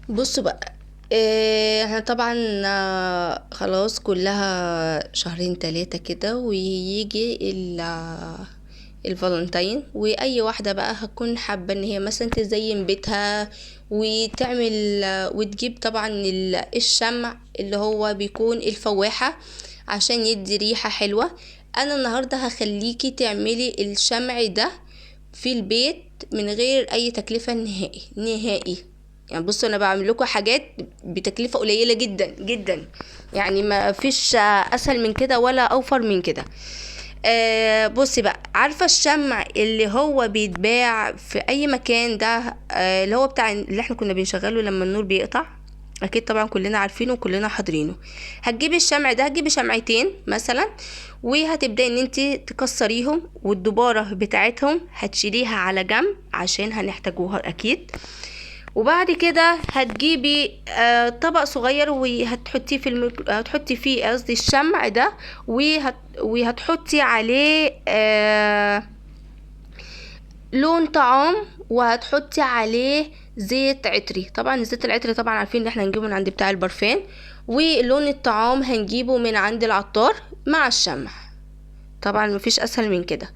بصوا بقى. احنا طبعا خلاص كلها شهرين تلاتة كده ويجي الفالنتين، واي واحدة بقى هتكون حابة ان هي مثلا تزين بيتها وتعمل وتجيب طبعا الشمع اللي هو بيكون الفواحة عشان يدي ريحة حلوة. انا النهاردة هخليكي تعملي الشمع ده في البيت من غير اي تكلفة نهائي نهائي. يعني بصوا انا بعمل لكم حاجات بتكلفة قليلة جدا جدا، يعني ما فيش اسهل من كده ولا اوفر من كده. بصي بقى، عارفة الشمع اللي هو بيتباع في اي مكان ده، اللي هو بتاع اللي احنا كنا بنشغله لما النور بيقطع؟ اكيد طبعا كلنا عارفينه وكلنا حاضرينه. هتجيبي الشمع ده، هتجيبي شمعتين مثلا، وهتبداي ان انت تكسريهم، والدبارة بتاعتهم هتشيليها على جنب عشان هنحتاجوها اكيد. وبعد كده هتجيبي طبق صغير وهتحطيه في هتحطي فيه قصدي الشمع ده، وهتحطي عليه لون طعام، وهتحطي عليه زيت عطري. طبعا زيت العطري طبعا عارفين ان احنا هنجيبه من عند بتاع البرفان، ولون الطعام هنجيبه من عند العطار مع الشمع. طبعا مفيش اسهل من كده.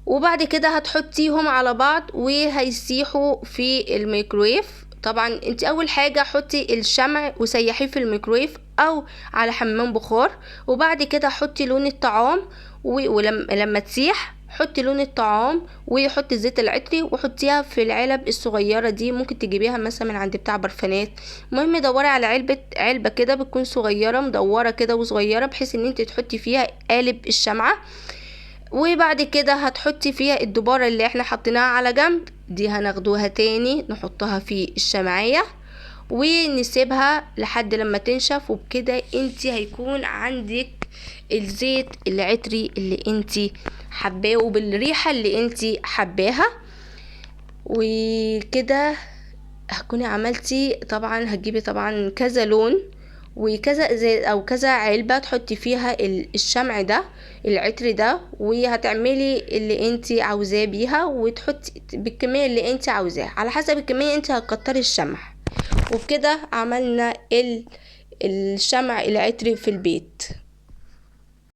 وبعد كده هتحطيهم على بعض وهيسيحوا في الميكرويف. طبعا انت اول حاجة حطي الشمع وسيحيه في الميكرويف او على حمام بخار، وبعد كده حطي لون الطعام ولما تسيح حطي لون الطعام وحطي زيت العطري وحطيها في العلب الصغيرة دي، ممكن تجيبيها مثلا من عند بتاع برفانات. المهم دوري على علبة كده بتكون صغيرة مدورة كده وصغيرة، بحيث ان انت تحطي فيها قالب الشمعة. وبعد كده هتحطي فيها الدبارة اللي احنا حطيناها على جنب دي، هناخدوها تاني نحطها في الشمعية ونسيبها لحد لما تنشف. وبكده انت هيكون عندك الزيت العطري اللي انت حباه وبالريحة اللي انت حباها. وكده هتكوني عملتي. طبعا هتجيبي طبعا كذا لون وكذا زي او كذا علبة تحطي فيها الشمع ده العطر ده، وهتعملي اللي انتي عاوزاه بيها وتحطي بالكمية اللي انتي عاوزاها على حسب الكمية انتي هتكتري الشمع. وبكده عملنا الشمع العطري في البيت.